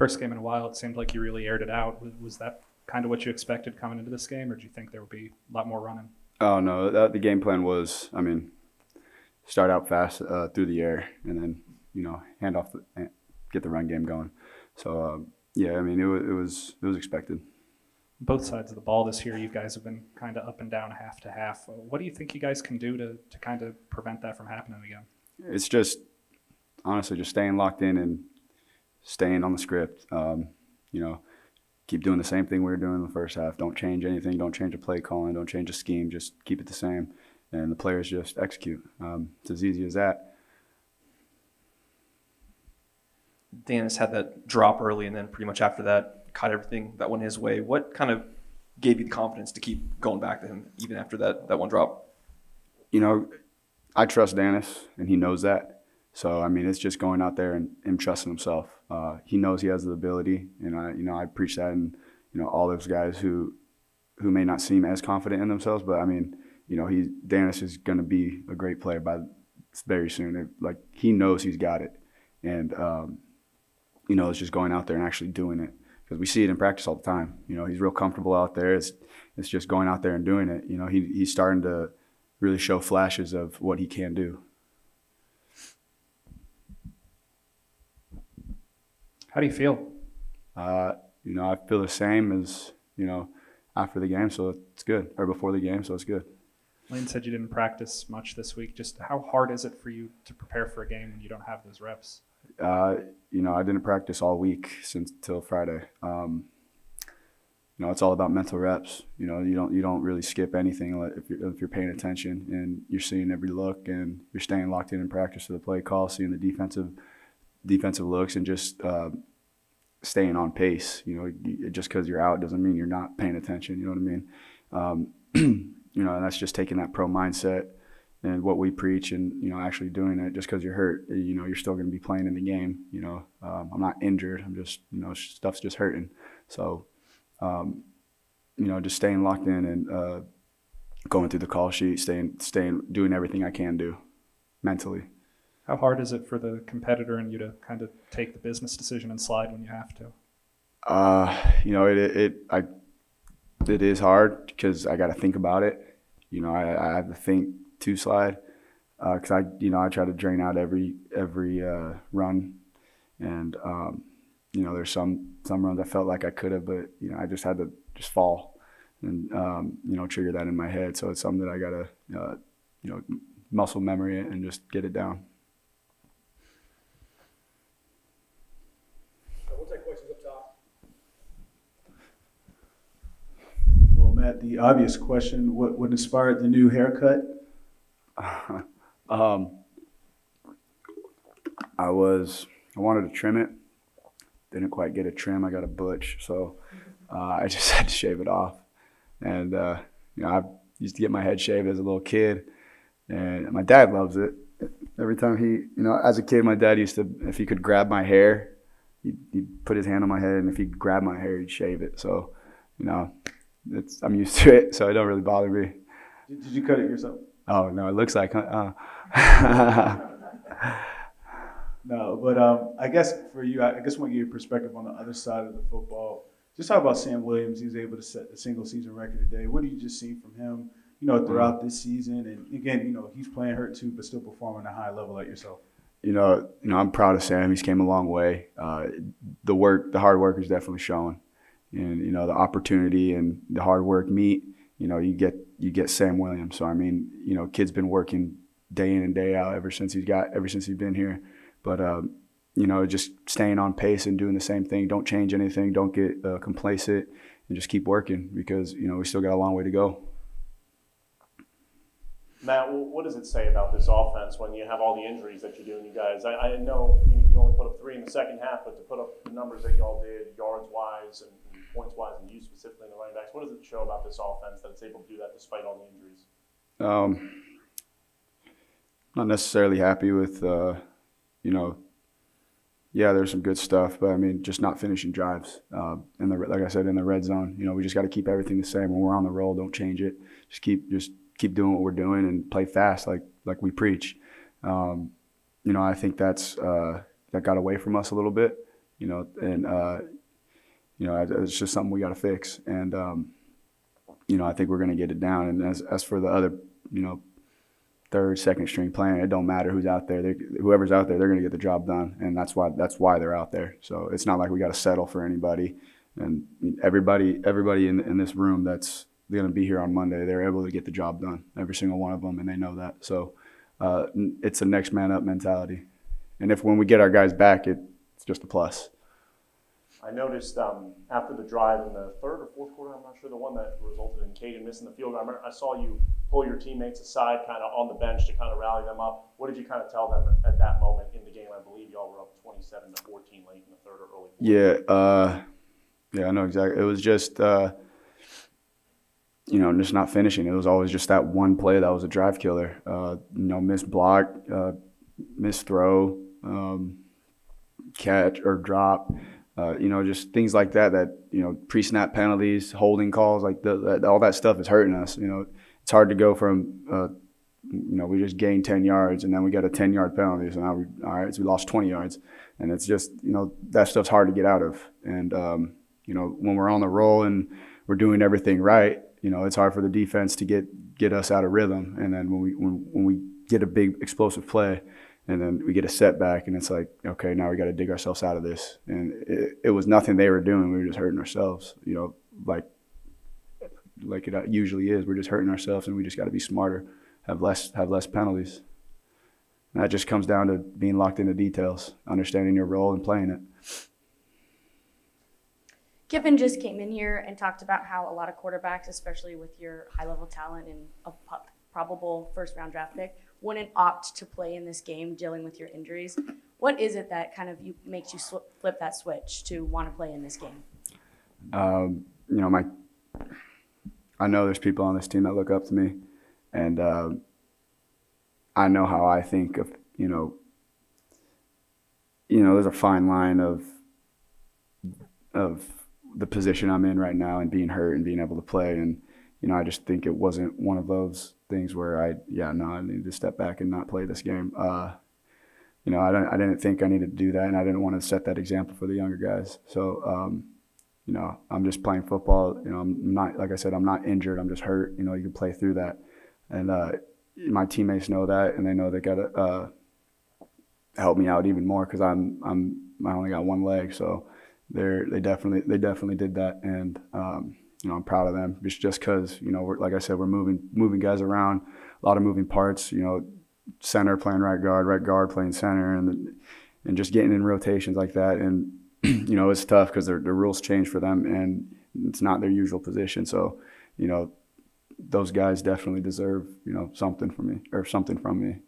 First game in a while, it seemed like you really aired it out. Was that kind of what you expected coming into this game, or do you think there would be a lot more running? Oh no, the game plan was, I mean, start out fast through the air, and then hand off, get the run game going. So yeah, I mean it was expected. Both sides of the ball this year, you guys have been kind of up and down half to half. What do you think you guys can do to kind of prevent that from happening again? It's just honestly just staying locked in and staying on the script. Keep doing the same thing we were doing in the first half. Don't change anything. Don't change the play calling. Don't change the scheme. Just keep it the same, and the players just execute. It's as easy as that. Dennis had that drop early, and then pretty much after that, caught everything that went his way. What kind of gave you the confidence to keep going back to him even after that one drop? I trust Dennis, and he knows that. So I mean, it's just going out there and him trusting himself. He knows he has the ability, and I preach that, and all those guys who may not seem as confident in themselves, but I mean, Dennis is going to be a great player by very soon. Like he knows he's got it, and it's just going out there and actually doing it, because we see it in practice all the time. He's real comfortable out there. It's just going out there and doing it. He's starting to really show flashes of what he can do. How do you feel? I feel the same as, after the game, so it's good, or before the game, so it's good. Lane said you didn't practice much this week. Just how hard is it for you to prepare for a game when you don't have those reps? I didn't practice all week till Friday. It's all about mental reps. You don't really skip anything if you're paying attention and you're seeing every look and you're staying locked in practice to the play call, seeing the defensive looks, and just staying on pace. Just because you're out doesn't mean you're not paying attention. You know what I mean? And that's just taking that pro mindset and what we preach, and actually doing it. Just because you're hurt, you're still going to be playing in the game. I'm not injured. I'm just stuff's just hurting. So just staying locked in and going through the call sheet, staying doing everything I can do mentally. How hard is it for the competitor and you to kind of take the business decision and slide when you have to? It is hard because I got to think about it. I have to think to slide, because I try to drain out every run, and there's some runs I felt like I could have, but I just had to just fall and trigger that in my head. So it's something that I gotta muscle memory it and just get it down. We'll take questions up top. Well, Matt, the obvious question: what inspired the new haircut? I wanted to trim it. Didn't quite get a trim. I got a butch, so I just had to shave it off. And I used to get my head shaved as a little kid, and my dad loves it. Every time as a kid, my dad used to, if he could grab my hair, he'd put his hand on my head, and if he'd grab my hair, he'd shave it. So, I'm used to it, so it don't really bother me. Did you cut it yourself? Oh no, it looks like. No, but I guess for you, I want to get your perspective on the other side of the football. Just talk about Sam Williams. He was able to set the single season record today. What have you just seen from him, throughout this season? And again, he's playing hurt too, but still performing at a high level like yourself. I'm proud of Sam. He's came a long way. The hard work is definitely showing, and the opportunity and the hard work meet. You get Sam Williams. So I mean, kid's been working day in and day out ever since he's been here. But just staying on pace and doing the same thing. Don't change anything. Don't get complacent, and just keep working, because we still got a long way to go. Matt, what does it say about this offense when you have all the injuries that you're doing, you guys? I know you only put up 3 in the second half, but to put up the numbers that y'all did, yards-wise and points-wise, and you specifically in the running backs, what does it show about this offense that it's able to do that despite all the injuries? Not necessarily happy with, there's some good stuff, but I mean, just not finishing drives. Like I said, in the red zone, we just got to keep everything the same. When we're on the roll, don't change it. Just keep doing what we're doing and play fast, like we preach. I think that got away from us a little bit, and it's just something we got to fix. And I think we're going to get it down. And as for the other, third, second string playing, it don't matter who's out there. Whoever's out there, they're going to get the job done, and that's why they're out there. So it's not like we got to settle for anybody. And everybody in this room that's going to be here on Monday, they're able to get the job done, every single one of them, and they know that. So it's a next man up mentality. And when we get our guys back, it's just a plus. I noticed after the drive in the third or fourth quarter, I'm not sure, the one that resulted in Caden missing the field goal, I saw you pull your teammates aside kind of on the bench to kind of rally them up. What did you kind of tell them at that moment in the game? I believe y'all were up 27-14 late in the third or early fourth. Yeah, I know exactly. It was just, just not finishing. It was always just that one play that was a drive killer. Missed block, missed throw, catch or drop. Just things like that, pre-snap penalties, holding calls, like all that stuff is hurting us. It's hard to go from, we just gained 10 yards and then we got a 10-yard penalty. So now so we lost 20 yards. And it's just, that stuff's hard to get out of. And, when we're on the roll and we're doing everything right, it's hard for the defense to get us out of rhythm. And then when we get a big explosive play, and then we get a setback, and it's like, okay, now we got to dig ourselves out of this. And it was nothing they were doing. We were just hurting ourselves, like it usually is. We're just hurting ourselves, and we just got to be smarter, have less penalties. And that just comes down to being locked into details, understanding your role and playing it. Kiffin just came in here and talked about how a lot of quarterbacks, especially with your high-level talent and a probable first-round draft pick, wouldn't opt to play in this game dealing with your injuries. What is it that kind of makes you flip that switch to want to play in this game? I know there's people on this team that look up to me, and I know how I think of, there's a fine line of the position I'm in right now and being hurt and being able to play. And, I just think it wasn't one of those things where I need to step back and not play this game. I didn't think I needed to do that, and I didn't want to set that example for the younger guys. So, I'm just playing football. I'm not, like I said, I'm not injured. I'm just hurt. You can play through that. And my teammates know that, and they know they got to help me out even more because I only got one leg. So they definitely did that, and I'm proud of them. Just because like I said, we're moving guys around, a lot of moving parts. Center playing right guard playing center, and just getting in rotations like that. And it's tough because the rules change for them, and it's not their usual position. So those guys definitely deserve something from me,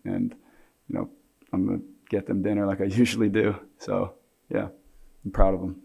and I'm gonna get them dinner like I usually do. So yeah, I'm proud of them.